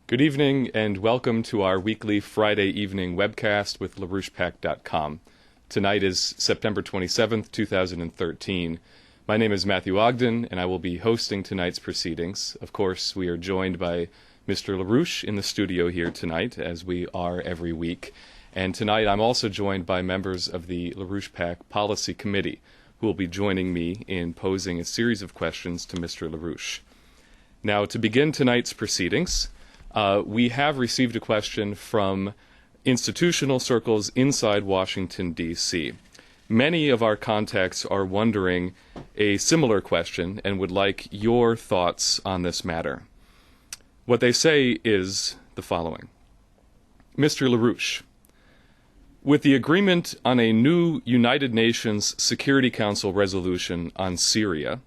Good evening and welcome to our weekly Friday evening webcast with LaRouchepack.com. Tonight is September 27th, 2013. My name is Matthew Ogden and I will be hosting tonight's proceedings. Of course, we are joined by Mr. LaRouche in the studio here tonight, as we are every week. And tonight I'm also joined by members of the LaRouche Pack Policy Committee, who will be joining me in posing a series of questions to Mr. LaRouche. Now, to begin tonight's proceedings, we have received a question from institutional circles inside Washington, D.C. Many of our contacts are wondering a similar question and would like your thoughts on this matter. What they say is the following. Mr. LaRouche, with the agreement on a new United Nations Security Council resolution on Syria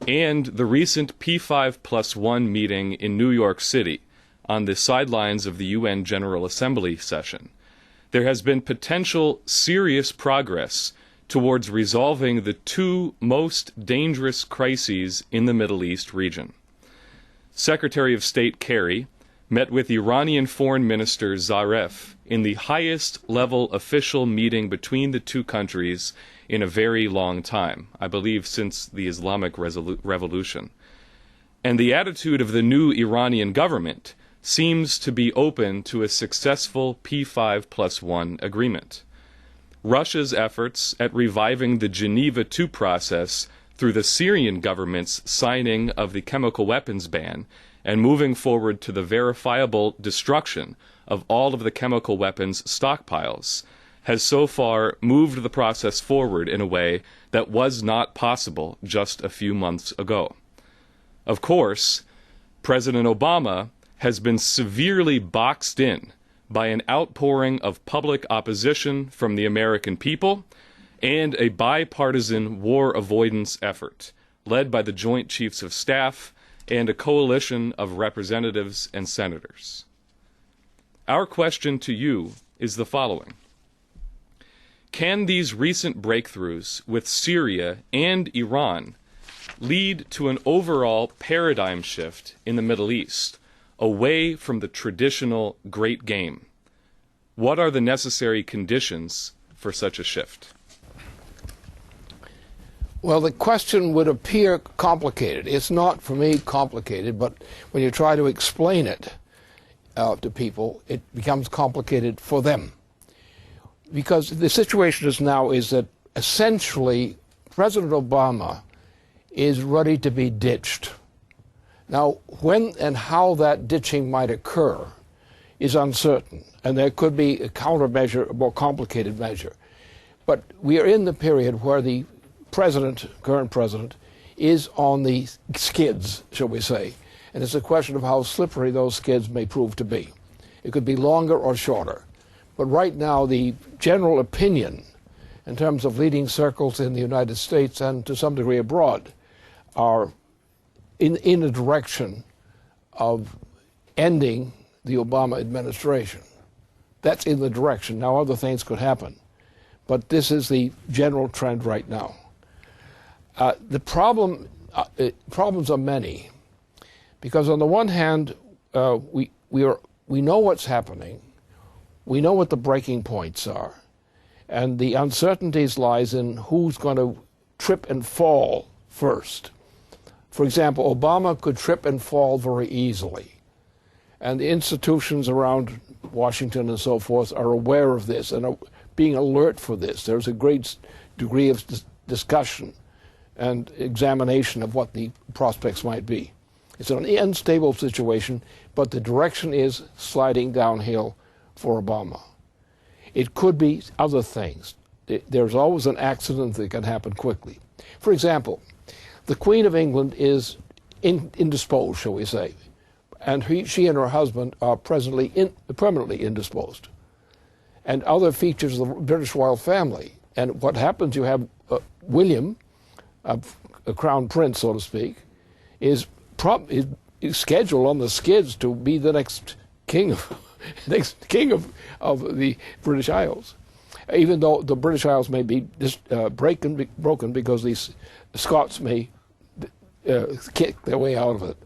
and the recent P5+1 meeting in New York City on the sidelines of the UN General Assembly session, there has been potential serious progress towards resolving the two most dangerous crises in the Middle East region. Secretary of State Kerry met with Iranian Foreign Minister Zarif in the highest level official meeting between the two countries in a very long time, I believe since the Islamic Revolution. And the attitude of the new Iranian government seems to be open to a successful P5+1 agreement. Russia's efforts at reviving the Geneva II process through the Syrian government's signing of the chemical weapons ban and moving forward to the verifiable destruction of all of the chemical weapons stockpiles has so far moved the process forward in a way that was not possible just a few months ago. Of course, President Obama has been severely boxed in by an outpouring of public opposition from the American people and a bipartisan war avoidance effort led by the Joint Chiefs of Staff and a coalition of representatives and senators. Our question to you is the following. Can these recent breakthroughs with Syria and Iran lead to an overall paradigm shift in the Middle East, away from the traditional great game? What are the necessary conditions for such a shift? Well, the question would appear complicated. It's not, for me, complicated, but when you try to explain it to people, it becomes complicated for them. Because the situation is that essentially President Obama is ready to be ditched. Now, when and how that ditching might occur is uncertain, and there could be a countermeasure, a more complicated measure. But we are in the period where the current president, is on the skids, shall we say, and it's a question of how slippery those skids may prove to be. It could be longer or shorter. But right now, the general opinion, in terms of leading circles in the United States and to some degree abroad, are in the direction of ending the Obama administration. That's in the direction. Now, other things could happen, but this is the general trend right now. The problems are many, because on the one hand, we know what's happening, we know what the breaking points are, and the uncertainties lies in who's going to trip and fall first. For example, Obama could trip and fall very easily, and the institutions around Washington and so forth are aware of this and are being alert for this. There's a great degree of discussion and examination of what the prospects might be. It's an unstable situation, but the direction is sliding downhill for Obama. It could be other things. There's always an accident that can happen quickly. For example, the Queen of England is indisposed, shall we say, and she and her husband are permanently indisposed. And other features of the British royal family. And what happens, you have William, a crown prince, so to speak, is scheduled on the skids to be the next king of the British Isles. Even though the British Isles may be broken because these Scots may kick their way out of it.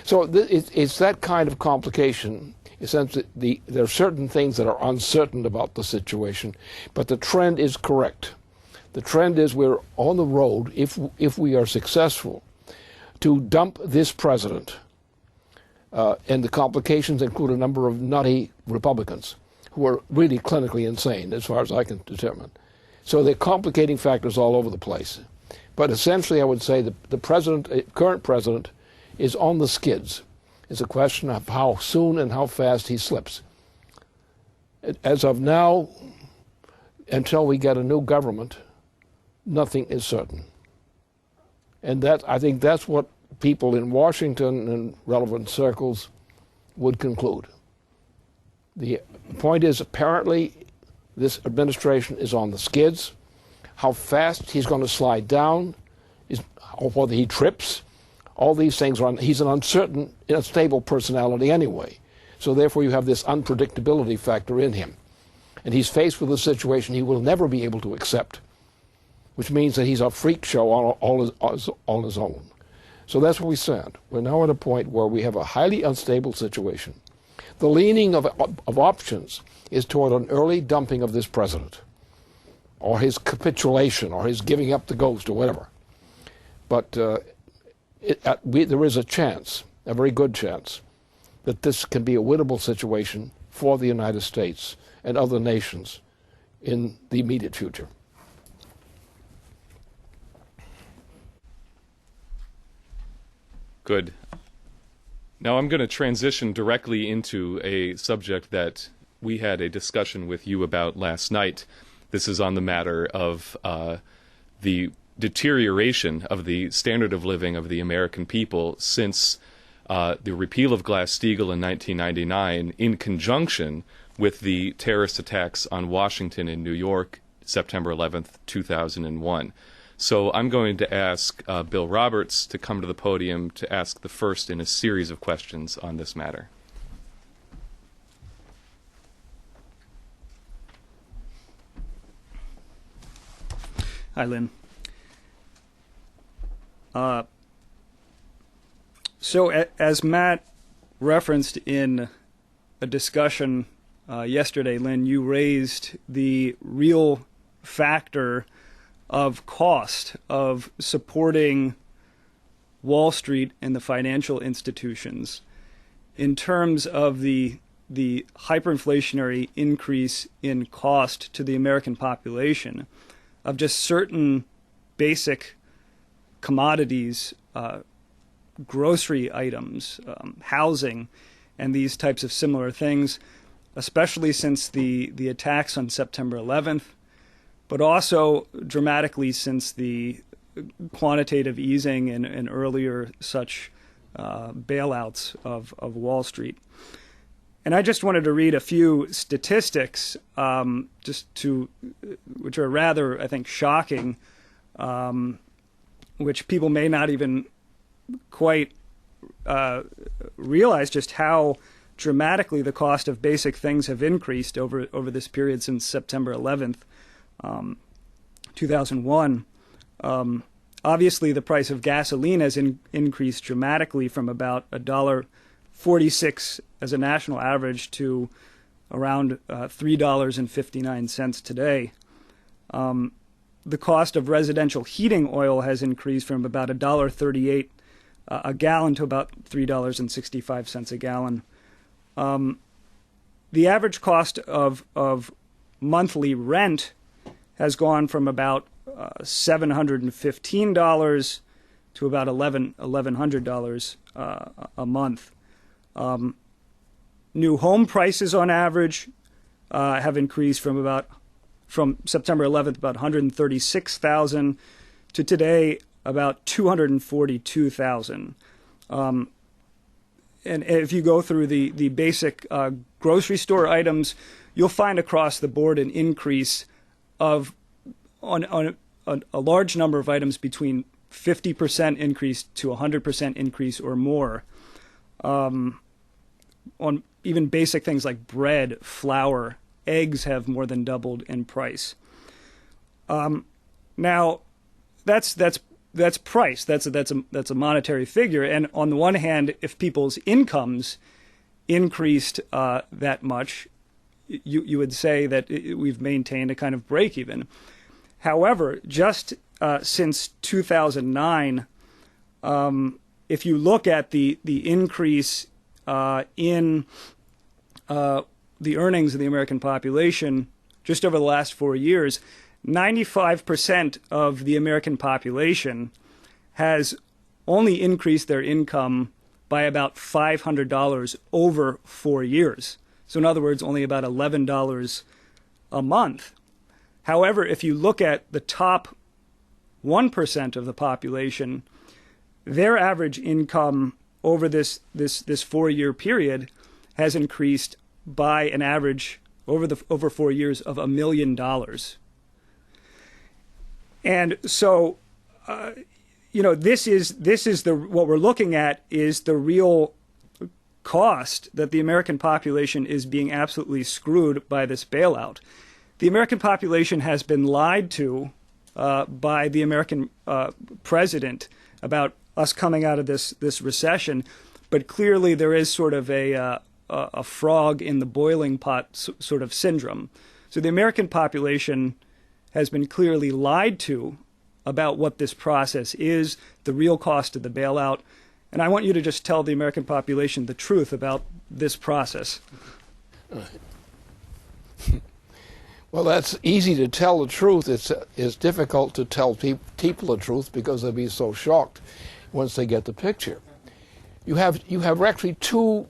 So it's that kind of complication. In the sense that there are certain things that are uncertain about the situation, but the trend is correct. The trend is we're on the road, if we are successful, to dump this president. And the complications include a number of nutty Republicans who are really clinically insane, as far as I can determine. So they're complicating factors all over the place. But essentially, I would say the current president, is on the skids. It's a question of how soon and how fast he slips. As of now, until we get a new government, nothing is certain. And I think that's what people in Washington and relevant circles would conclude. The point is, apparently, this administration is on the skids. How fast he's going to slide down, or whether he trips, all these things he's an unstable personality anyway. So therefore you have this unpredictability factor in him. And he's faced with a situation he will never be able to accept, which means that he's a freak show on his own. So that's where we stand. We're now at a point where we have a highly unstable situation. The leaning of options is toward an early dumping of this president, or his capitulation, or his giving up the ghost, or whatever. But there is a chance, a very good chance, that this can be a winnable situation for the United States and other nations in the immediate future. Good. Now I'm going to transition directly into a subject that we had a discussion with you about last night. This is on the matter of the deterioration of the standard of living of the American people since the repeal of Glass-Steagall in 1999, in conjunction with the terrorist attacks on Washington and New York, September 11th, 2001. So I'm going to ask Bill Roberts to come to the podium to ask the first in a series of questions on this matter. Hi, Lynn. So as Matt referenced in a discussion yesterday, Lynn, you raised the real factor of cost of supporting Wall Street and the financial institutions in terms of the hyperinflationary increase in cost to the American population of just certain basic commodities, grocery items, housing, and these types of similar things, especially since the attacks on September 11th, but also dramatically since the quantitative easing and earlier such bailouts of Wall Street. And I just wanted to read a few statistics, which are rather, I think, shocking, which people may not even quite realize just how dramatically the cost of basic things have increased over this period since September 11th, 2001. Obviously, the price of gasoline has increased dramatically from about $1.46 as a national average to around $3.59 today. The cost of residential heating oil has increased from about $1.38 a gallon to about $3.65 a gallon. The average cost of monthly rent has gone from about $715 to about $1,100 a month. New home prices on average have increased from September 11th about $136,000 to today about $242,000. And if you go through the basic grocery store items, you'll find across the board an increase of on a large number of items between 50% increase to 100% increase or more. On even basic things like bread, flour, eggs have more than doubled in price. Now, that's that's price. That's a monetary figure. And on the one hand, if people's incomes increased that much, you would say that we've maintained a kind of break even. However, just since 2009, if you look at the increase in the earnings of the American population just over the last 4 years, 95% of the American population has only increased their income by about $500 over 4 years. So in other words, only about $11 a month. However, if you look at the top 1% of the population, their average income over this 4-year period has increased by an average over 4 years of $1 million. And so, this is what we're looking at is the real cost that the American population is being absolutely screwed by this bailout. The American population has been lied to by the American president about us coming out of this recession, but clearly there is sort of a frog in the boiling pot sort of syndrome. So the American population has been clearly lied to about what this process is, the real cost of the bailout. And I want you to just tell the American population the truth about this process. Well, that's easy to tell the truth. It's difficult to tell people the truth because they'll be so shocked once they get the picture. You have actually two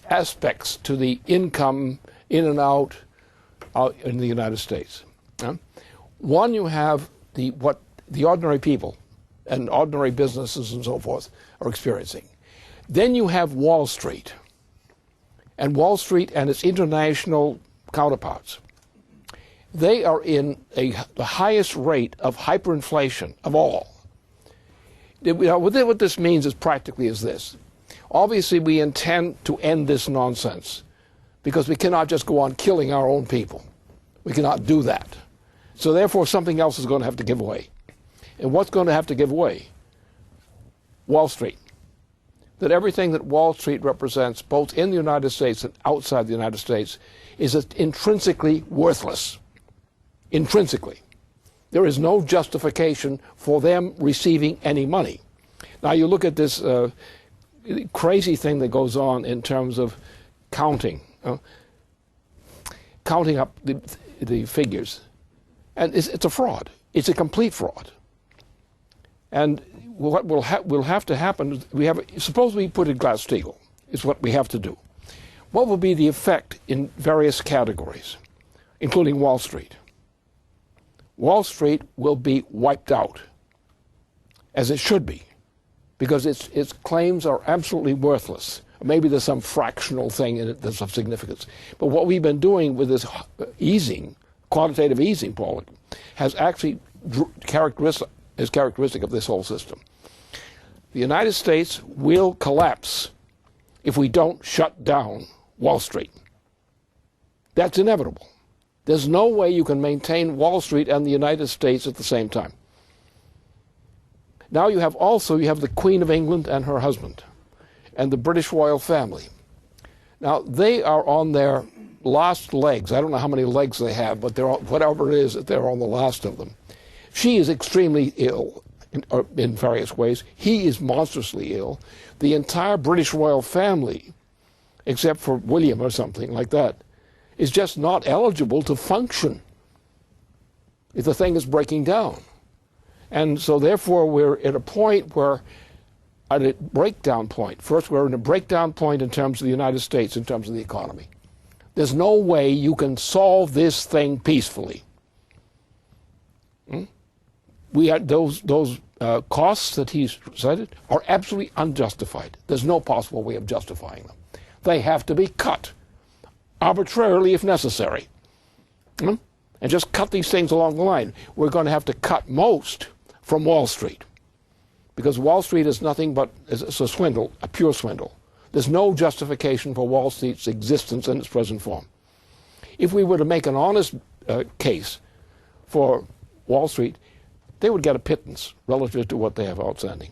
aspects to the income in and out in the United States. One, you have what the ordinary people and ordinary businesses and so forth are experiencing. Then you have Wall Street, and Wall Street and its international counterparts. They are in the highest rate of hyperinflation of all. What this means is practically is this. Obviously, we intend to end this nonsense because we cannot just go on killing our own people. We cannot do that. So therefore, something else is going to have to give away. And what's going to have to give away? Wall Street. That everything that Wall Street represents, both in the United States and outside the United States, is intrinsically worthless. Intrinsically. There is no justification for them receiving any money. Now you look at this crazy thing that goes on in terms of counting up the figures. And it's a fraud. It's a complete fraud. And what will have to happen, suppose we put in Glass-Steagall, is what we have to do. What will be the effect in various categories, including Wall Street? Wall Street will be wiped out, as it should be, because its claims are absolutely worthless. Maybe there's some fractional thing in it that's of significance. But what we've been doing with this easing, quantitative easing policy, has actually is characteristic of this whole system. The United States will collapse if we don't shut down Wall Street. That's inevitable. There's no way you can maintain Wall Street and the United States at the same time. Now you have the Queen of England and her husband and the British royal family. Now they are on their last legs. I don't know how many legs they have, but whatever it is, they're on the last of them. She is extremely ill in various ways. He is monstrously ill. The entire British royal family, except for William or something like that, is just not eligible to function if the thing is breaking down. And so therefore we're at a point where, at a breakdown point. First, we're in a breakdown point in terms of the United States, in terms of the economy. There's no way you can solve this thing peacefully. We had those costs that he's cited are absolutely unjustified. There's no possible way of justifying them. They have to be cut arbitrarily if necessary, and just cut these things along the line. We're going to have to cut most from Wall Street, because Wall Street is nothing but it's a swindle, a pure swindle. There's no justification for Wall Street's existence in its present form. If we were to make an honest case for Wall Street, they would get a pittance relative to what they have outstanding.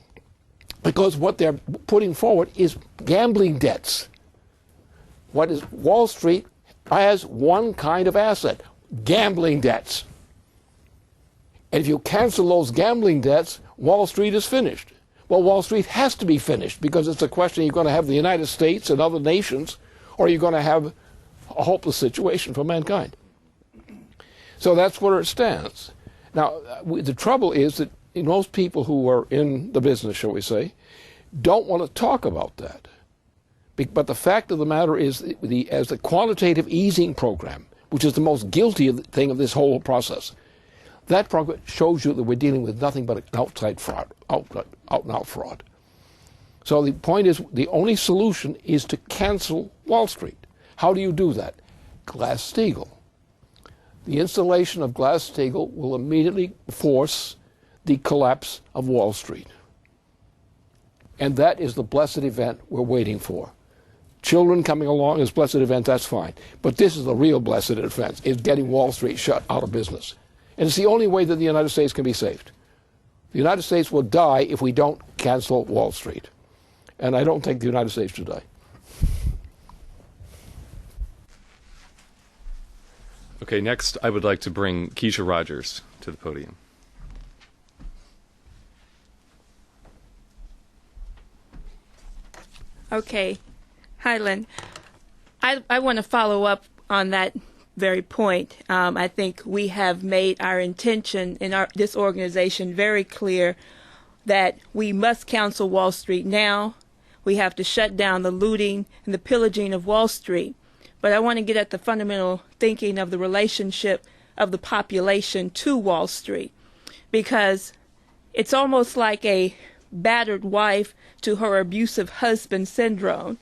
Because what they're putting forward is gambling debts. What is Wall Street has one kind of asset, gambling debts. And if you cancel those gambling debts, Wall Street is finished. Well, Wall Street has to be finished because it's a question, you're going to have the United States and other nations, or you're going to have a hopeless situation for mankind. So that's where it stands. Now, the trouble is that most people who are in the business, shall we say, don't want to talk about that. But the fact of the matter is, as the quantitative easing program, which is the most guilty thing of this whole process, that program shows you that we're dealing with nothing but outside fraud, out-and-out fraud. So the point is, the only solution is to cancel Wall Street. How do you do that? Glass-Steagall. The installation of Glass-Steagall will immediately force the collapse of Wall Street. And that is the blessed event we're waiting for. Children coming along as blessed event, that's fine. But this is the real blessed event, is getting Wall Street shut out of business. And it's the only way that the United States can be saved. The United States will die if we don't cancel Wall Street. And I don't think the United States should die. Okay, next I would like to bring Keisha Rogers to the podium. Okay. Hi, Lynn. I want to follow up on that very point. I think we have made our intention in this organization very clear that we must cancel Wall Street now. We have to shut down the looting and the pillaging of Wall Street. But I want to get at the fundamental thinking of the relationship of the population to Wall Street, because it's almost like a battered wife to her abusive husband syndrome.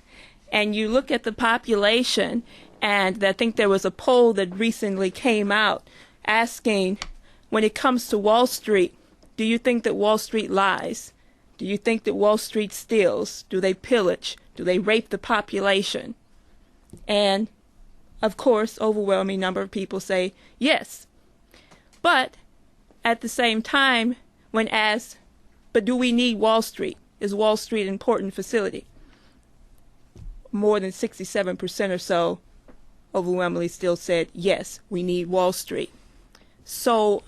And you look at the population, and I think there was a poll that recently came out asking, when it comes to Wall Street, do you think that Wall Street lies? Do you think that Wall Street steals? Do they pillage? Do they rape the population? And, of course, overwhelming number of people say yes. But at the same time, when asked, but do we need Wall Street? Is Wall Street an important facility? More than 67% or so overwhelmingly still said, yes, we need Wall Street. So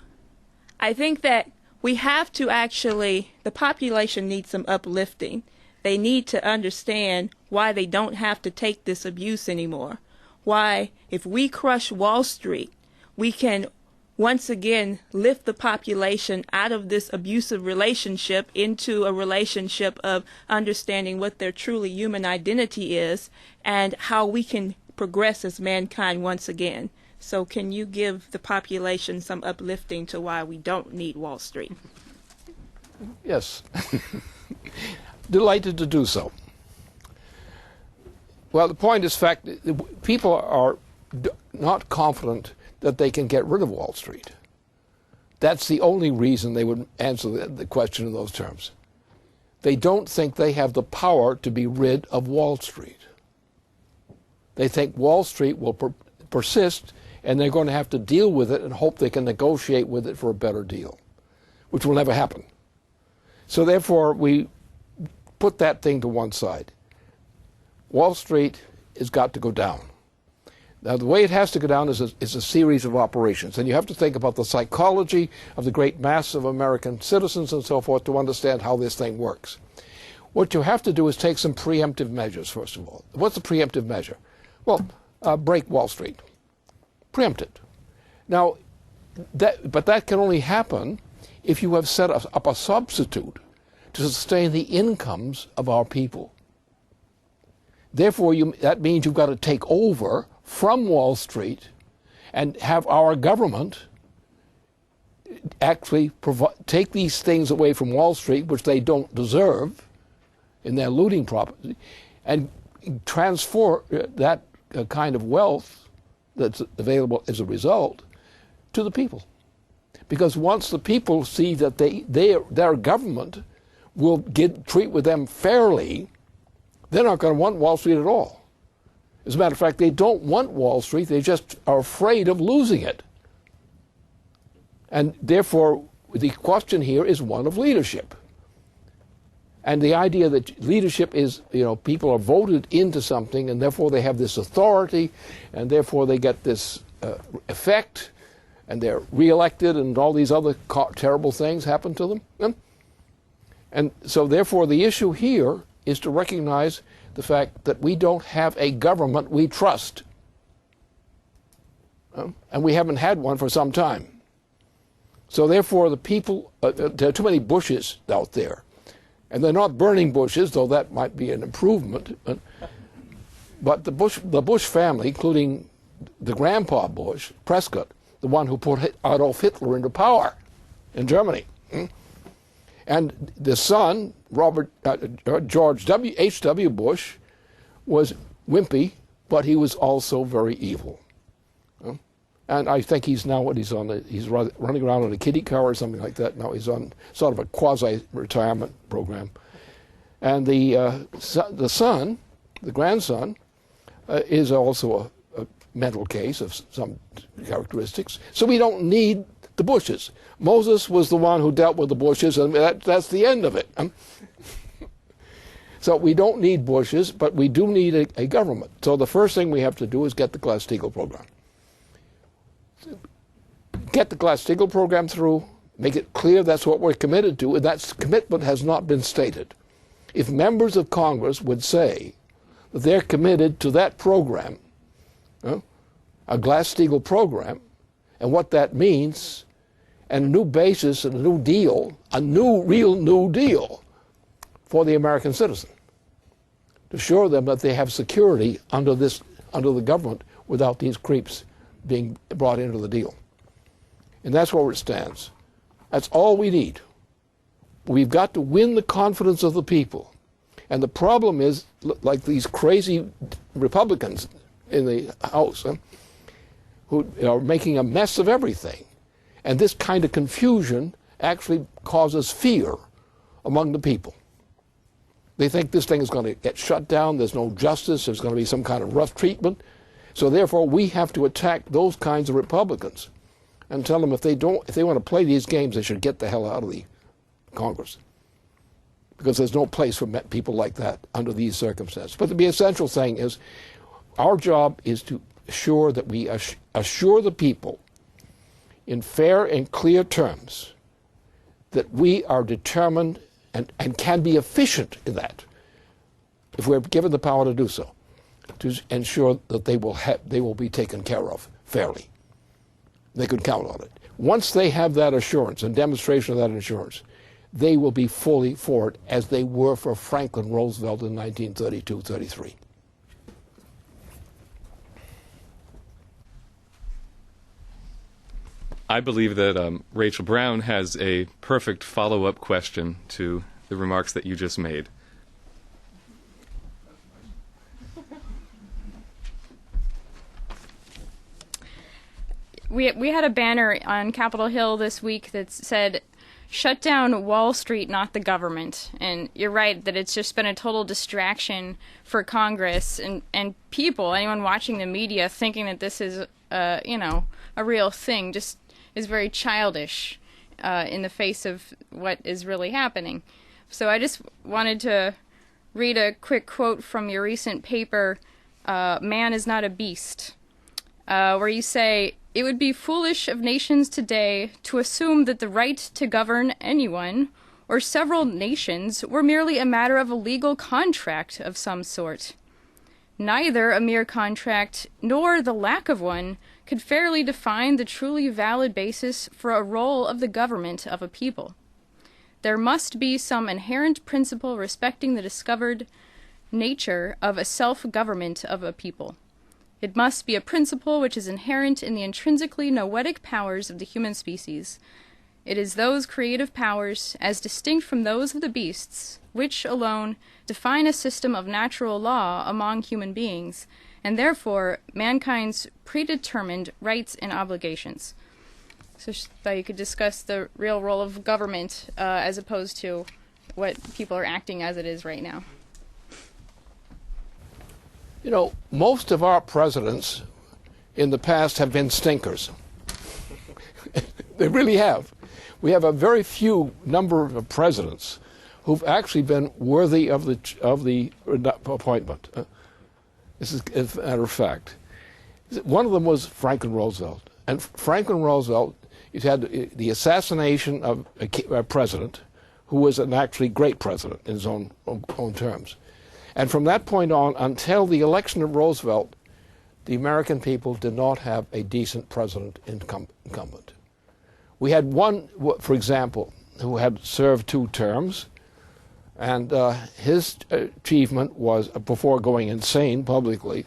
I think that we have to actually, the population needs some uplifting. They need to understand why they don't have to take this abuse anymore. Why, if we crush Wall Street, we can once again lift the population out of this abusive relationship into a relationship of understanding what their truly human identity is and how we can progress as mankind once again. So can you give the population some uplifting to why we don't need Wall Street? Yes. Delighted to do so. Well, the point is, people are not confident that they can get rid of Wall Street. That's the only reason they would answer the question in those terms. They don't think they have the power to be rid of Wall Street. They think Wall Street will persist, and they're going to have to deal with it and hope they can negotiate with it for a better deal, which will never happen. So therefore, we put that thing to one side. Wall Street has got to go down. Now, the way it has to go down is a series of operations, and you have to think about the psychology of the great mass of American citizens and so forth to understand how this thing works. What you have to do is take some preemptive measures, first of all. What's a preemptive measure? Well, break Wall Street. Preempt it. Now, but that can only happen if you have set up a substitute to sustain the incomes of our people. Therefore, that means you've got to take over from Wall Street and have our government actually take these things away from Wall Street, which they don't deserve in their looting property, and transfer that kind of wealth that's available as a result to the people. Because once the people see that their government will treat with them fairly, they're not going to want Wall Street at all. As a matter of fact, they don't want Wall Street. They just are afraid of losing it. And therefore, the question here is one of leadership. And the idea that leadership is, people are voted into something and therefore they have this authority and therefore they get this effect and they're reelected and all these other terrible things happen to them. And so therefore the issue here is to recognize the fact that we don't have a government we trust. And we haven't had one for some time. So therefore the people, there are too many bushes out there. And they're not burning bushes, though that might be an improvement. But the Bush family, including the grandpa Bush, Prescott, the one who put Adolf Hitler into power in Germany, and the son, George H.W. Bush, was wimpy, but he was also very evil. And I think he's now he's running around in a kiddie car or something like that. Now he's on sort of a quasi-retirement program. And the son, the grandson, is also a mental case of some characteristics. So we don't need the Bushes. Moses was the one who dealt with the Bushes, and that's the end of it. So we don't need Bushes, but we do need a government. So the first thing we have to do is get the Glass-Steagall program. Get the Glass-Steagall program through, make it clear that's what we're committed to, and that commitment has not been stated. If members of Congress would say that they're committed to that program, a Glass-Steagall program, and what that means, and a new basis and a new deal, a real new deal for the American citizen, to assure them that they have security under the government without these creeps being brought into the deal. And that's where it stands. That's all we need. We've got to win the confidence of the people. And the problem is, like these crazy Republicans in the House who are making a mess of everything. And this kind of confusion actually causes fear among the people. They think this thing is going to get shut down, there's no justice, there's going to be some kind of rough treatment. So therefore we have to attack those kinds of Republicans and tell them if they want to play these games, they should get the hell out of the Congress. Because there's no place for people like that under these circumstances. But the essential thing is, our job is to assure that we assure the people in fair and clear terms that we are determined and can be efficient in that, if we're given the power to do so, to ensure that they will be taken care of fairly. They could count on it. Once they have that assurance and demonstration of that assurance, they will be fully for it, as they were for Franklin Roosevelt in 1932-33. I believe that Rachel Brown has a perfect follow-up question to the remarks that you just made. We had a banner on Capitol Hill this week that said, "Shut down Wall Street, not the government." And you're right that it's just been a total distraction for Congress and people, anyone watching the media, thinking that this is, a real thing, just is very childish in the face of what is really happening. So I just wanted to read a quick quote from your recent paper, Man is Not a Beast, where you say, "It would be foolish of nations today to assume that the right to govern anyone or several nations were merely a matter of a legal contract of some sort. Neither a mere contract nor the lack of one could fairly define the truly valid basis for a role of the government of a people. There must be some inherent principle respecting the discovered nature of a self-government of a people. It must be a principle which is inherent in the intrinsically noetic powers of the human species. It is those creative powers, as distinct from those of the beasts, which alone define a system of natural law among human beings, and therefore mankind's predetermined rights and obligations." So I thought you could discuss the real role of government as opposed to what people are acting as it is right now. You know, most of our presidents in the past have been stinkers. They really have. We have a very few number of presidents who've actually been worthy of the appointment. This is, as a matter of fact. One of them was Franklin Roosevelt. And Franklin Roosevelt, he's had the assassination of a president who was an actually great president in his own terms. And from that point on, until the election of Roosevelt, the American people did not have a decent president incumbent. We had one, for example, who had served 2 terms, and his achievement was, before going insane publicly,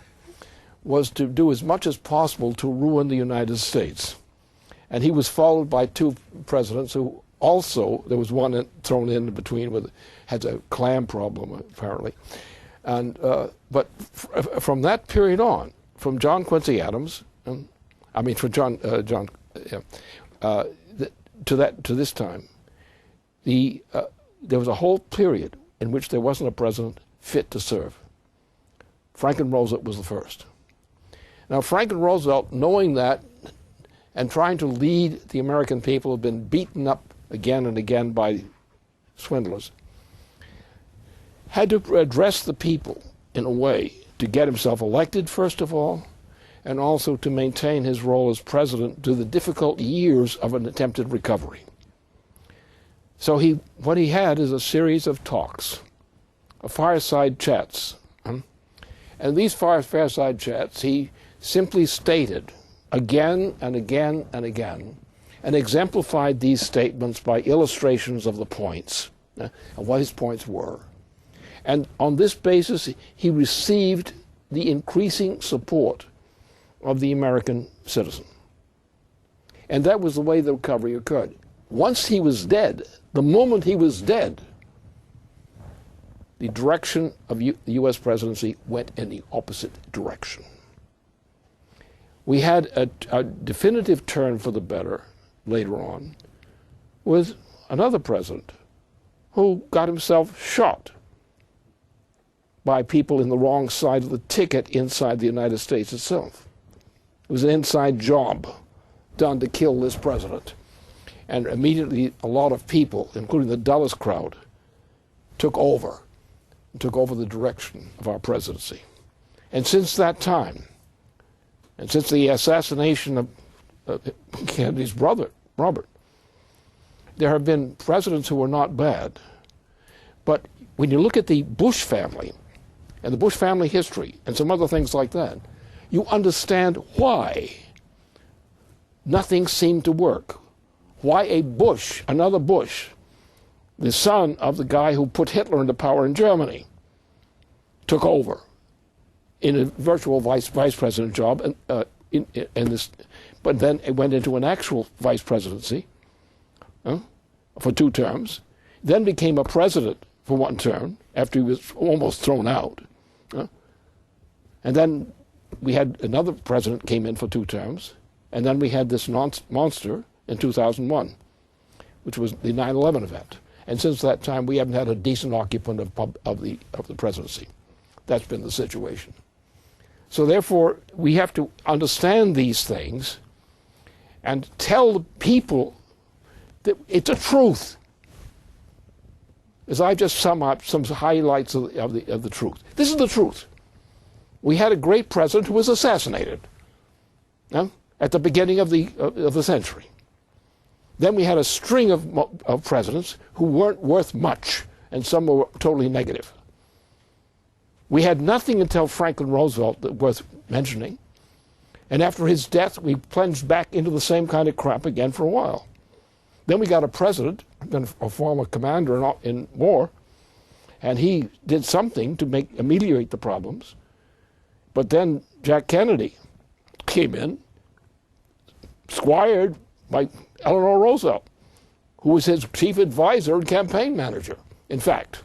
was to do as much as possible to ruin the United States. And he was followed by 2 presidents who also, there was one thrown in between, had a clam problem apparently. And but from that period on, from John Quincy Adams, to this time, there was a whole period in which there wasn't a president fit to serve. Franklin Roosevelt was the first. Now, Franklin Roosevelt, knowing that and trying to lead the American people, had been beaten up again and again by swindlers, had to address the people in a way to get himself elected, first of all, and also to maintain his role as president through the difficult years of an attempted recovery. So what he had is a series of talks, fireside chats. And these fireside chats, he simply stated again and again and again, and exemplified these statements by illustrations of the points, and what his points were. And on this basis, he received the increasing support of the American citizen. And that was the way the recovery occurred. Once he was dead, the moment he was dead, the direction of the U.S. presidency went in the opposite direction. We had a definitive turn for the better later on with another president who got himself shot by people in the wrong side of the ticket inside the United States itself. It was an inside job done to kill this president. And immediately a lot of people, including the Dulles crowd, took over the direction of our presidency. And since that time, and since the assassination of Kennedy's brother, Robert, there have been presidents who were not bad. But when you look at the Bush family, and the Bush family history, and some other things like that, you understand why nothing seemed to work. Why a Bush, another Bush, the son of the guy who put Hitler into power in Germany, took over in a virtual vice president job, but then it went into an actual vice presidency for 2 terms, then became a president for 1 term after he was almost thrown out. And then we had another president came in for 2 terms, and then we had this monster in 2001, which was the 9/11 event. And since that time, we haven't had a decent occupant of the presidency. That's been the situation. So therefore, we have to understand these things and tell the people that it's a truth. As I just sum up some highlights of the truth. This is the truth. We had a great president who was assassinated at the beginning of the century. Then we had a string of presidents who weren't worth much, and some were totally negative. We had nothing until Franklin Roosevelt that worth mentioning, and after his death, we plunged back into the same kind of crap again for a while. Then we got a president, a former commander in war, and he did something to ameliorate the problems. But then Jack Kennedy came in, squired by Eleanor Roosevelt, who was his chief advisor and campaign manager, in fact.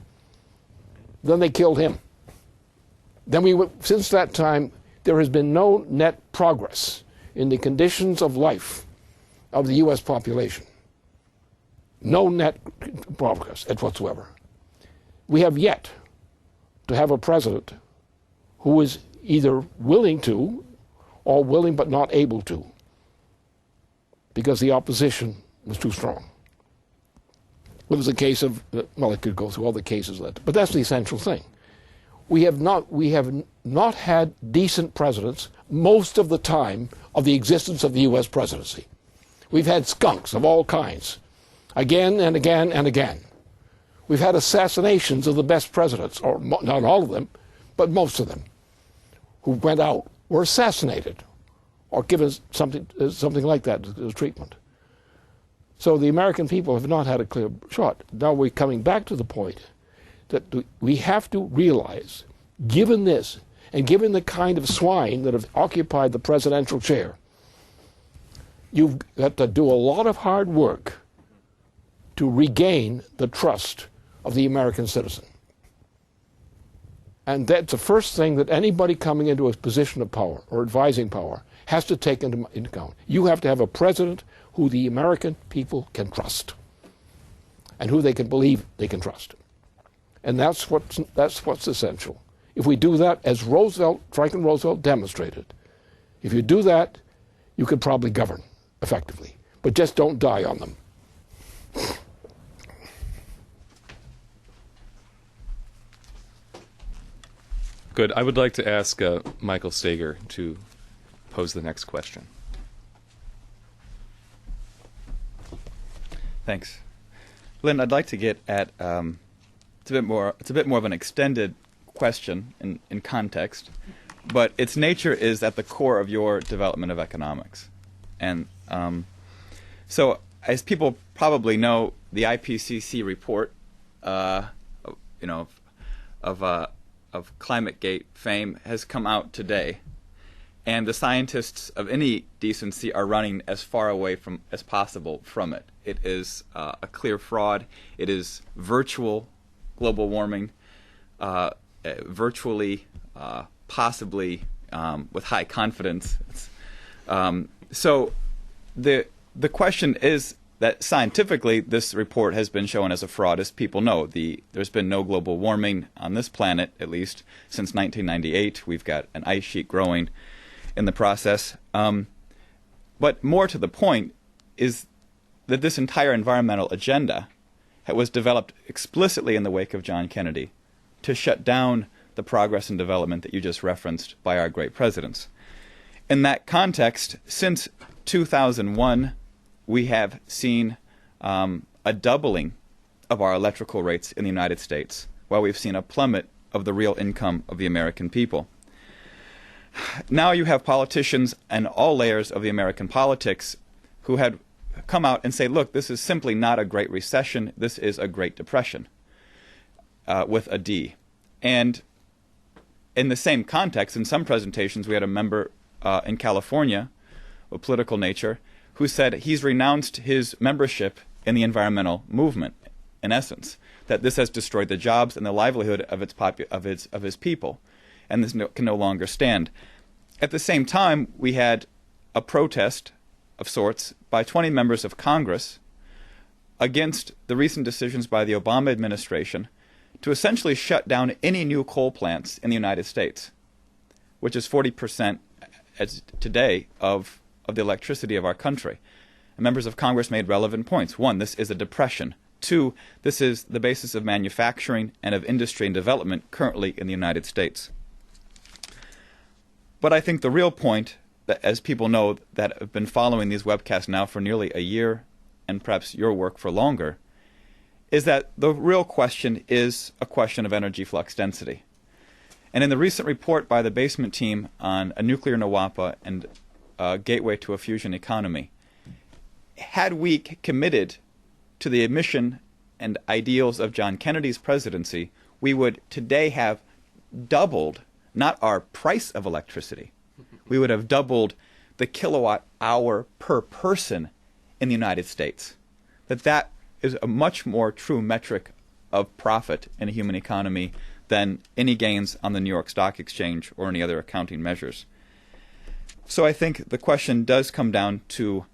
Then they killed him. Then since that time, there has been no net progress in the conditions of life of the U.S. population. No net progress whatsoever. We have yet to have a president who is either willing to or willing but not able to, because the opposition was too strong. It was a case of, well, it could go through all the cases, but that's the essential thing. We have not had decent presidents most of the time of the existence of the U.S. presidency. We've had skunks of all kinds, again and again and again. We've had assassinations of the best presidents, or not all of them, but most of them, who went out, were assassinated, or given something like that as treatment. So the American people have not had a clear shot. Now we're coming back to the point that we have to realize, given this, and given the kind of swine that have occupied the presidential chair, you've got to do a lot of hard work to regain the trust of the American citizen. And that's the first thing that anybody coming into a position of power or advising power has to take into account. You have to have a president who the American people can trust and who they can believe they can trust. And that's what's essential. If we do that, as Franklin Roosevelt demonstrated, if you do that, you could probably govern effectively. But just don't die on them. Good. I would like to ask Michael Steagall to pose the next question. Thanks, Lynn. I'd like to get at it's a bit more of an extended question in context, but its nature is at the core of your development of economics, and so as people probably know, the IPCC report, of ClimateGate fame has come out today, and the scientists of any decency are running as far away from as possible from it. It is a clear fraud. It is virtual global warming, virtually, possibly with high confidence. So the question is that scientifically this report has been shown as a fraud, as people know. There's been no global warming on this planet, at least since 1998. We've got an ice sheet growing in the process. But more to the point is that this entire environmental agenda was developed explicitly in the wake of John Kennedy to shut down the progress and development that you just referenced by our great presidents. In that context, since 2001, we have seen a doubling of our electrical rates in the United States, while we've seen a plummet of the real income of the American people. Now you have politicians and all layers of the American politics who had come out and say, look, this is simply not a Great Recession, this is a Great Depression, with a D. And in the same context, in some presentations, we had a member in California, of political nature, who said he's renounced his membership in the environmental movement, in essence, that this has destroyed the jobs and the livelihood of his people, and this can no longer stand. At the same time, we had a protest of sorts by 20 members of Congress against the recent decisions by the Obama administration to essentially shut down any new coal plants in the United States, which is 40% as today of the electricity of our country. And members of Congress made relevant points. One, this is a depression. Two, this is the basis of manufacturing and of industry and development currently in the United States. But I think the real point, that as people know that have been following these webcasts now for nearly a year, and perhaps your work for longer, is that the real question is a question of energy flux density. And in the recent report by the Basement team on a nuclear NWAPA and gateway to a fusion economy, had we committed to the mission and ideals of John Kennedy's presidency, we would today have doubled not our price of electricity, we would have doubled the kilowatt hour per person in the United States. That is a much more true metric of profit in a human economy than any gains on the New York Stock Exchange or any other accounting measures. So I think the question does come down to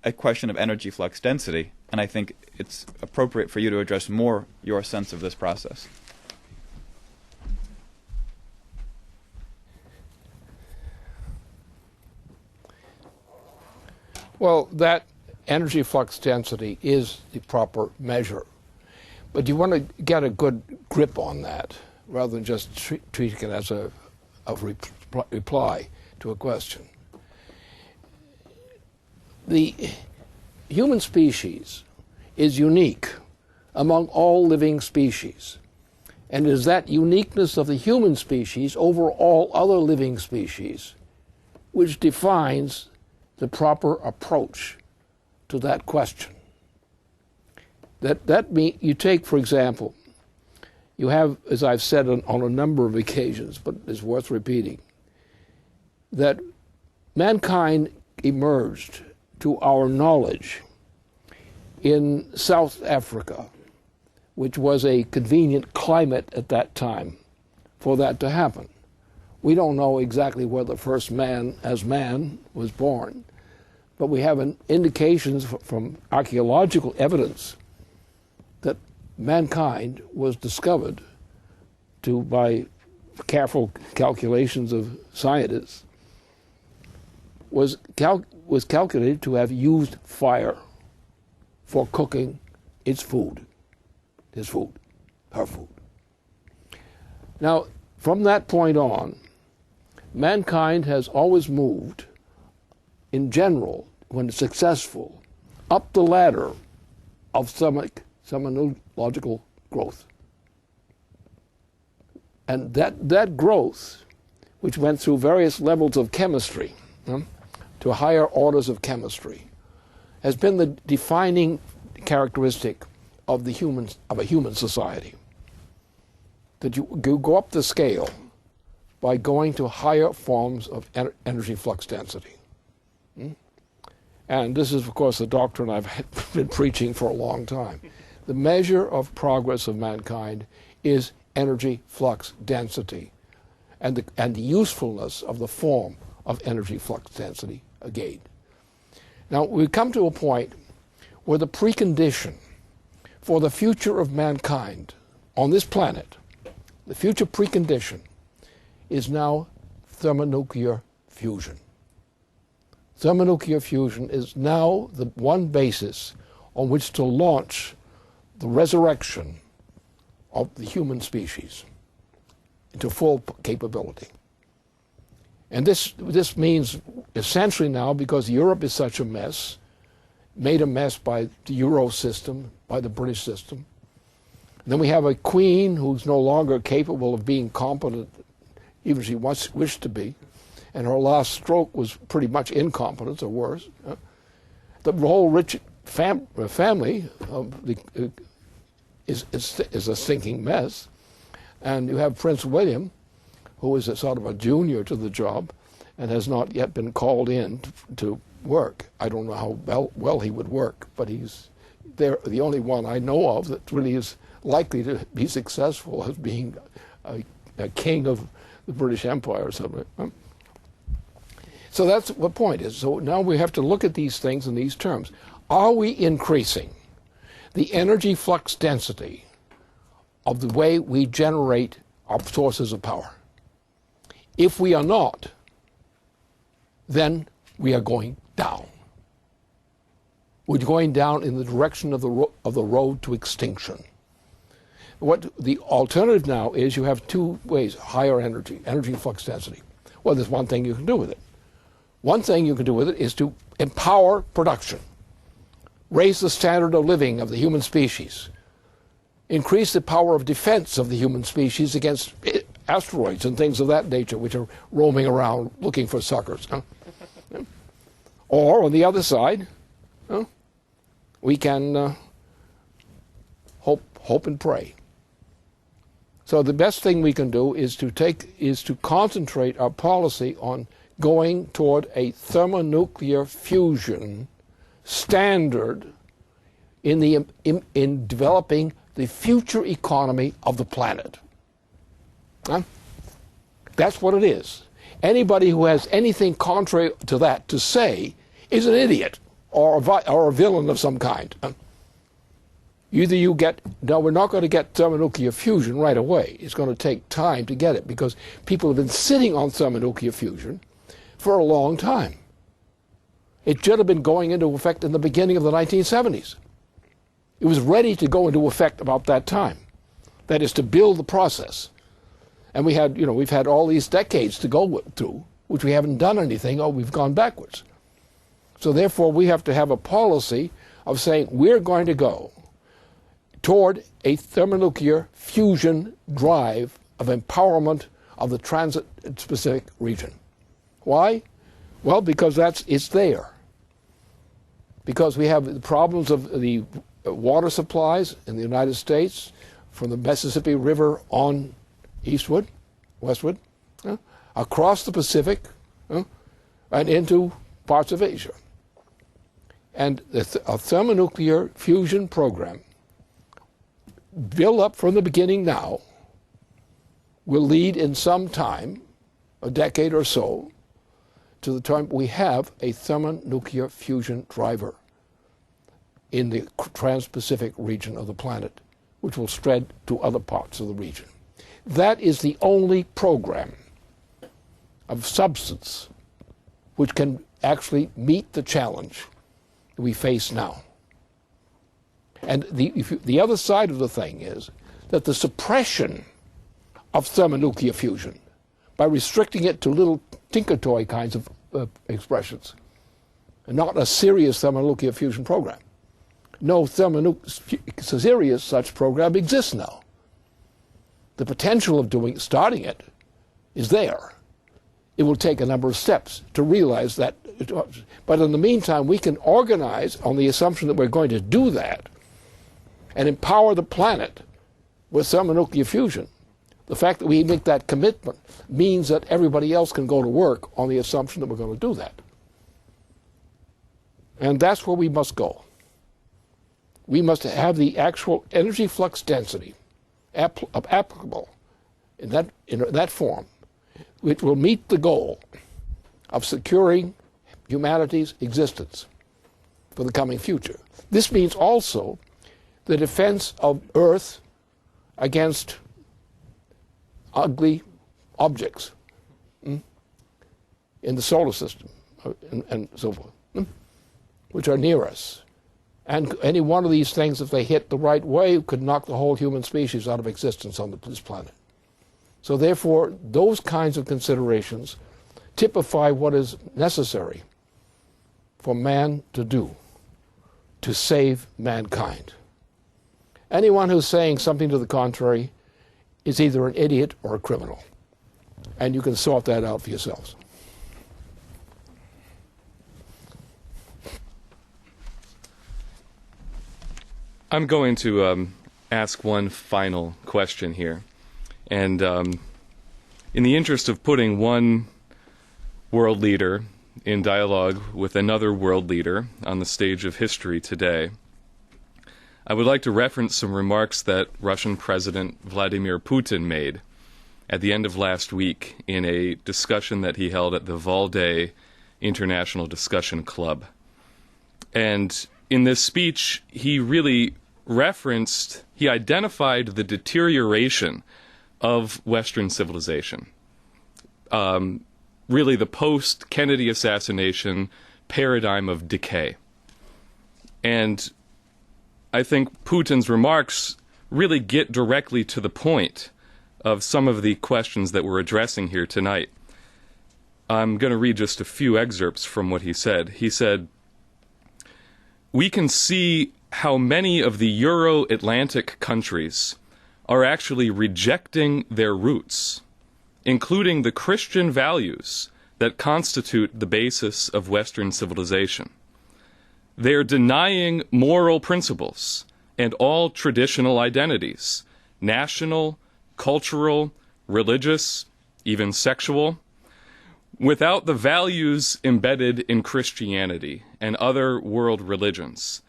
a question of energy flux density, and I think it's appropriate for you to address more your sense of this process. Well, that energy flux density is the proper measure. But you want to get a good grip on that rather than just treating it as a reply to a question. The human species is unique among all living species. And it is that uniqueness of the human species over all other living species which defines the proper approach to that question. That means you take, for example, you have, as I've said on a number of occasions, but it's worth repeating, that mankind emerged to our knowledge in South Africa, which was a convenient climate at that time for that to happen. We don't know exactly where the first man as man was born, but we have indications from archaeological evidence that mankind was discovered by careful calculations of scientists, was calculated to have used fire for cooking its food, his food, her food. Now, from that point on, mankind has always moved, in general, when successful, up the ladder of phenomenological growth. And that growth, which went through various levels of chemistry, to higher orders of chemistry, has been the defining characteristic of a human society. That you go up the scale by going to higher forms of energy flux density. And this is, of course, the doctrine I've been preaching for a long time. The measure of progress of mankind is energy flux density, and the usefulness of the form of energy flux density again. Now, we come to a point where the precondition for the future of mankind on this planet, the future precondition, is now thermonuclear fusion. Thermonuclear fusion is now the one basis on which to launch the resurrection of the human species into full capability. And this means essentially now, because Europe is such a mess, made a mess by the Euro system, by the British system. And then we have a queen who's no longer capable of being competent, even if she wished to be, and her last stroke was pretty much incompetence or worse. The whole rich family is a stinking mess. And you have Prince William, who is a sort of a junior to the job and has not yet been called in to work. I don't know how well he would work, but he's the only one I know of that really is likely to be successful as being a king of the British Empire or something. So that's what the point is. So now we have to look at these things in these terms. Are we increasing the energy flux density of the way we generate our sources of power? If we are not, then we are going down. We're going down in the direction of the road to extinction. What the alternative now is, you have two ways: higher energy flux density. Well, there's one thing you can do with it. One thing you can do with it is to empower production, raise the standard of living of the human species, increase the power of defense of the human species against asteroids and things of that nature, which are roaming around looking for suckers. Or, on the other side, we can hope and pray. So the best thing we can do is to concentrate our policy on going toward a thermonuclear fusion standard in developing the future economy of the planet. That's what it is. Anybody who has anything contrary to that to say is an idiot or a villain of some kind. Either you get, no, we're not going to get thermonuclear fusion right away. It's going to take time to get it, because people have been sitting on thermonuclear fusion for a long time. It should have been going into effect in the beginning of the 1970s. It was ready to go into effect about that time. That is, to build the process. And we've had all these decades to go through, which we haven't done anything, or we've gone backwards. So therefore, we have to have a policy of saying we're going to go toward a thermonuclear fusion drive of empowerment of the Trans-Pacific region. Why? Well, because it's there. Because we have the problems of the water supplies in the United States from the Mississippi River on westward, across the Pacific, and into parts of Asia. And a thermonuclear fusion program built up from the beginning now will lead in some time, a decade or so, to the time we have a thermonuclear fusion driver in the Trans-Pacific region of the planet, which will spread to other parts of the region. That is the only program of substance which can actually meet the challenge that we face now. And the other side of the thing is that the suppression of thermonuclear fusion, by restricting it to little tinker toy kinds of expressions, and not a serious thermonuclear fusion program. No serious such program exists now. The potential of starting it is there. It will take a number of steps to realize that. But in the meantime, we can organize on the assumption that we're going to do that and empower the planet with thermonuclear fusion. The fact that we make that commitment means that everybody else can go to work on the assumption that we're going to do that. And that's where we must go. We must have the actual energy flux density applicable in that form, which will meet the goal of securing humanity's existence for the coming future. This means also the defense of Earth against ugly objects in the solar system and so forth, which are near us. And any one of these things, if they hit the right way, could knock the whole human species out of existence on this planet. So therefore, those kinds of considerations typify what is necessary for man to do to save mankind. Anyone who's saying something to the contrary is either an idiot or a criminal. And you can sort that out for yourselves. I'm going to ask one final question here. And in the interest of putting one world leader in dialogue with another world leader on the stage of history today, I would like to reference some remarks that Russian President Vladimir Putin made at the end of last week in a discussion that he held at the Valday International Discussion Club. And in this speech, he really he identified the deterioration of Western civilization. Really the post-Kennedy assassination paradigm of decay. And I think Putin's remarks really get directly to the point of some of the questions that we're addressing here tonight. I'm going to read just a few excerpts from what he said. He said, "We can see how many of the Euro-Atlantic countries are actually rejecting their roots, including the Christian values that constitute the basis of Western civilization. They're denying moral principles and all traditional identities, national, cultural, religious, even sexual, without the values embedded in Christianity and other world religions,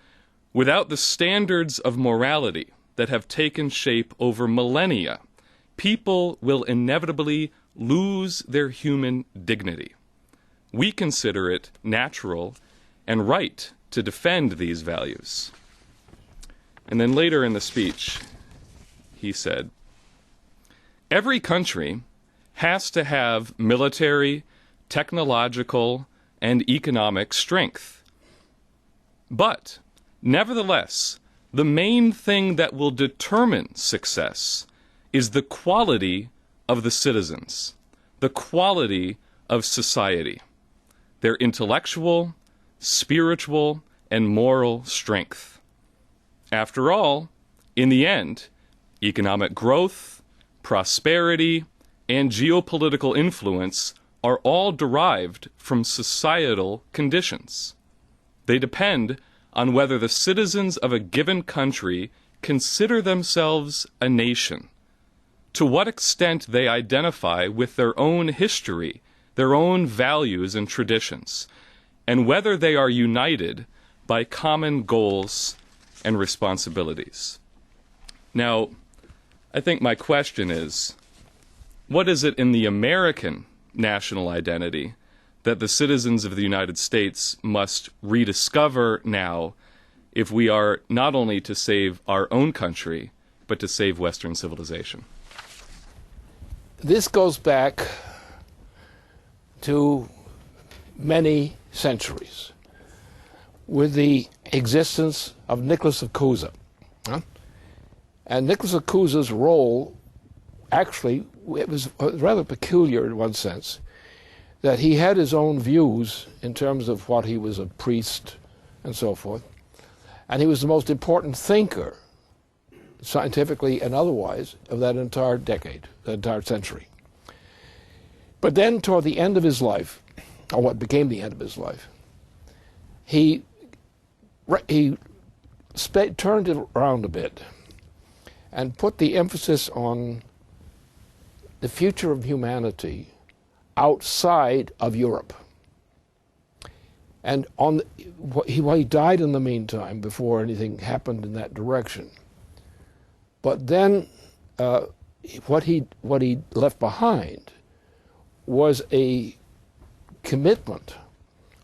without the standards of morality that have taken shape over millennia. People will inevitably lose their human dignity. We consider it natural and right to defend these values." And then later in the speech, he said, "Every country has to have military, technological, and economic strength. But, nevertheless, the main thing that will determine success is the quality of the citizens, the quality of society, their intellectual, spiritual, and moral strength. After all, in the end, economic growth, prosperity, and geopolitical influence are all derived from societal conditions. They depend on whether the citizens of a given country consider themselves a nation, to what extent they identify with their own history, their own values and traditions, and whether they are united by common goals and responsibilities. Now, I think my question is, what is it in the American national identity that the citizens of the United States must rediscover now if we are not only to save our own country, but to save Western civilization? This goes back to many centuries with the existence of Nicholas of Cusa. And Nicholas of Cusa's role, actually, it was rather peculiar in one sense, that he had his own views in terms of what he was a priest and so forth. And he was the most important thinker, scientifically and otherwise, of that entire decade, that entire century. But then toward the end of his life, or what became the end of his life, he turned it around a bit and put the emphasis on the future of humanity outside of Europe. And he died in the meantime before anything happened in that direction. But then what he left behind was a commitment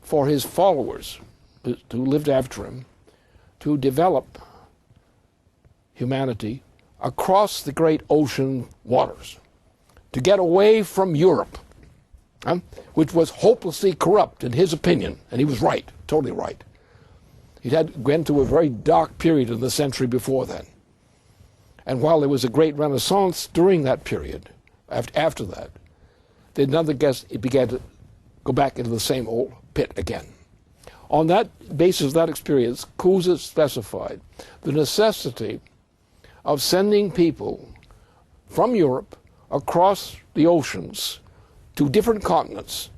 for his followers who lived after him to develop humanity across the great ocean waters, to get away from Europe, which was hopelessly corrupt in his opinion, and he was right, totally right. He had went through a very dark period in the century before then. And while there was a great renaissance during that period, after that, they nonetheless it began to go back into the same old pit again. On that basis of that experience, Cusa specified the necessity of sending people from Europe across the oceans to different continents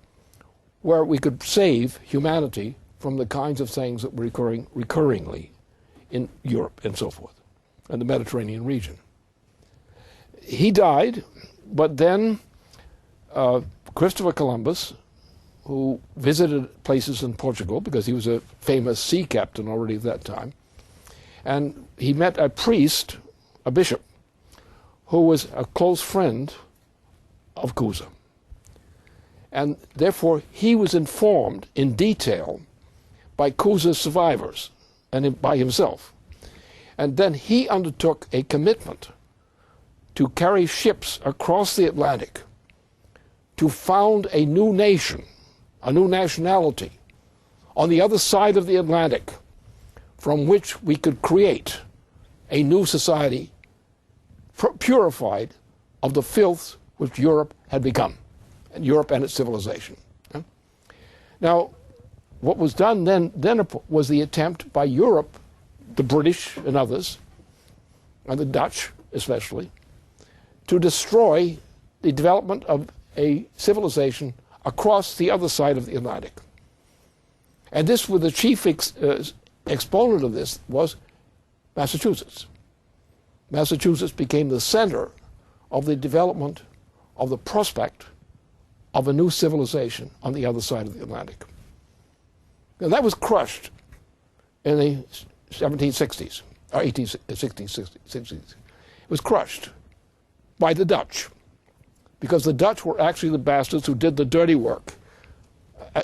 where we could save humanity from the kinds of things that were occurring recurringly in Europe and so forth, and the Mediterranean region. He died, but then Christopher Columbus, who visited places in Portugal because he was a famous sea captain already at that time, and he met a priest, a bishop, who was a close friend of Cusa. And therefore he was informed in detail by Cusa's survivors and by himself. And then he undertook a commitment to carry ships across the Atlantic to found a new nation, a new nationality on the other side of the Atlantic from which we could create a new society purified of the filth which Europe had become, and Europe and its civilization. Now, what was done then was the attempt by Europe, the British and others, and the Dutch especially, to destroy the development of a civilization across the other side of the Atlantic. And this, with the chief exponent of this, was Massachusetts. Massachusetts became the center of the development of the prospect of a new civilization on the other side of the Atlantic. And that was crushed in the 1760s, or 1860s, 60s. It was crushed by the Dutch, because the Dutch were actually the bastards who did the dirty work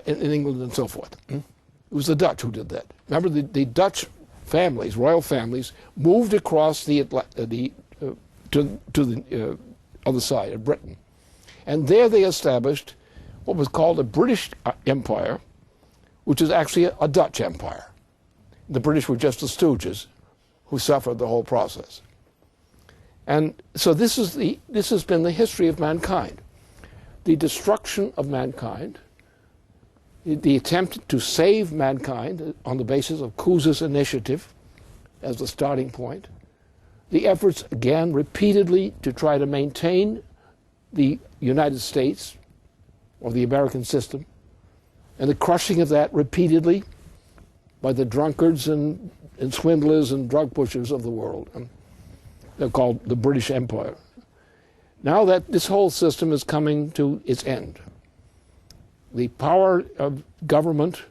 in England and so forth. It was the Dutch who did that. Remember, the Dutch families, royal families, moved across to the other side of Britain. And there they established what was called a British Empire, which is actually a Dutch empire. The British were just the stooges who suffered the whole process. And so this has been the history of mankind. The destruction of mankind, the attempt to save mankind on the basis of Cusa's initiative as the starting point, the efforts again repeatedly to try to maintain the United States or the American system, and the crushing of that repeatedly by the drunkards and swindlers and drug pushers of the world. They're called the British Empire. Now that this whole system is coming to its end, the power of government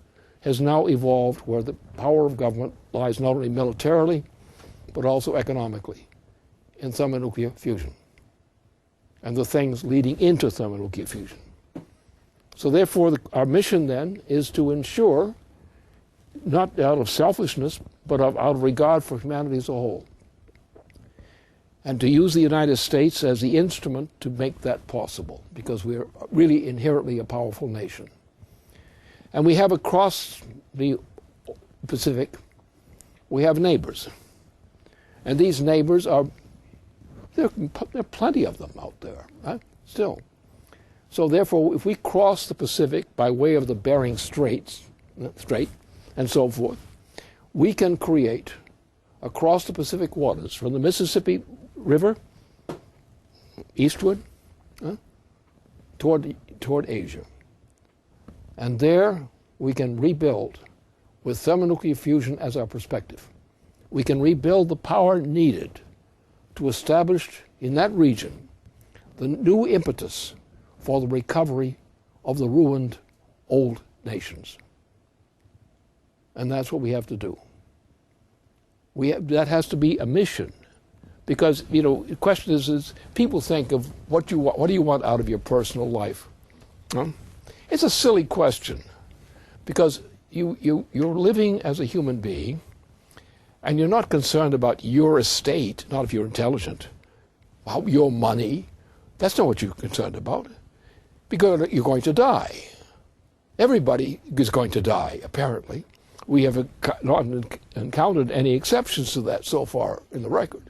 has now evolved where the power of government lies not only militarily, but also economically in thermonuclear fusion and the things leading into thermonuclear fusion. So therefore, our mission then is to ensure, not out of selfishness, but out of regard for humanity as a whole, and to use the United States as the instrument to make that possible, because we're really inherently a powerful nation. And we have across the Pacific, we have neighbors. And these neighbors are, there are plenty of them out there, right? Still. So therefore, if we cross the Pacific by way of the Bering Strait and so forth, we can create across the Pacific waters from the Mississippi River eastward toward Asia. And there we can rebuild with thermonuclear fusion as our perspective. We can rebuild the power needed to establish in that region the new impetus for the recovery of the ruined old nations. And that's what we have to do. That has to be a mission. Because, you know, the question is people think of what do you want out of your personal life? Huh? It's a silly question. Because you're living as a human being, and you're not concerned about your estate, not if you're intelligent, your money. That's not what you're concerned about. Because you're going to die. Everybody is going to die, apparently. We have not encountered any exceptions to that so far in the record.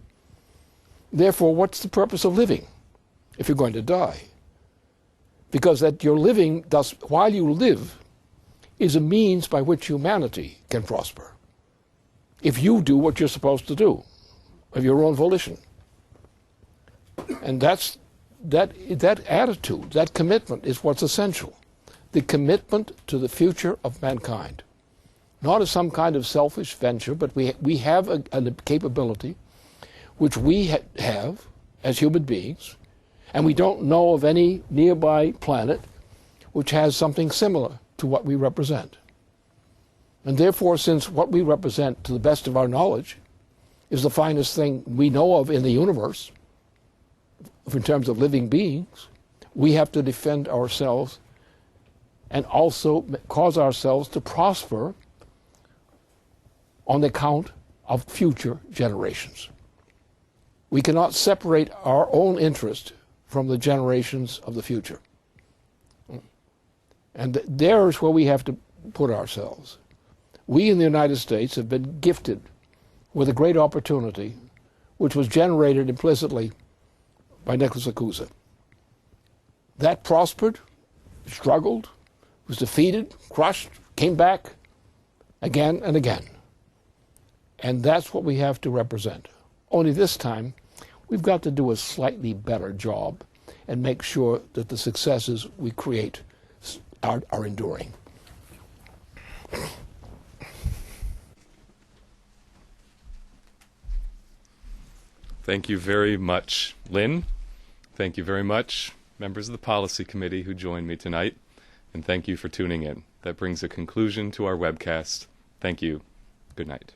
Therefore, what's the purpose of living if you're going to die? Because that you're living, thus, while you live, is a means by which humanity can prosper. If you do what you're supposed to do, of your own volition. And that attitude, that commitment is what's essential. The commitment to the future of mankind. Not as some kind of selfish venture, but we have a capability which we have as human beings, and we don't know of any nearby planet which has something similar to what we represent. And therefore, since what we represent, to the best of our knowledge, is the finest thing we know of in the universe, in terms of living beings, we have to defend ourselves and also cause ourselves to prosper on the account of future generations. We cannot separate our own interest from the generations of the future. And there's where we have to put ourselves. We in the United States have been gifted with a great opportunity, which was generated implicitly by Nicholas Cusa. That prospered, struggled, was defeated, crushed, came back again and again. And that's what we have to represent. Only this time, we've got to do a slightly better job and make sure that the successes we create are enduring. Thank you very much, Lynn. Thank you very much, members of the Policy Committee who joined me tonight. And thank you for tuning in. That brings a conclusion to our webcast. Thank you. Good night.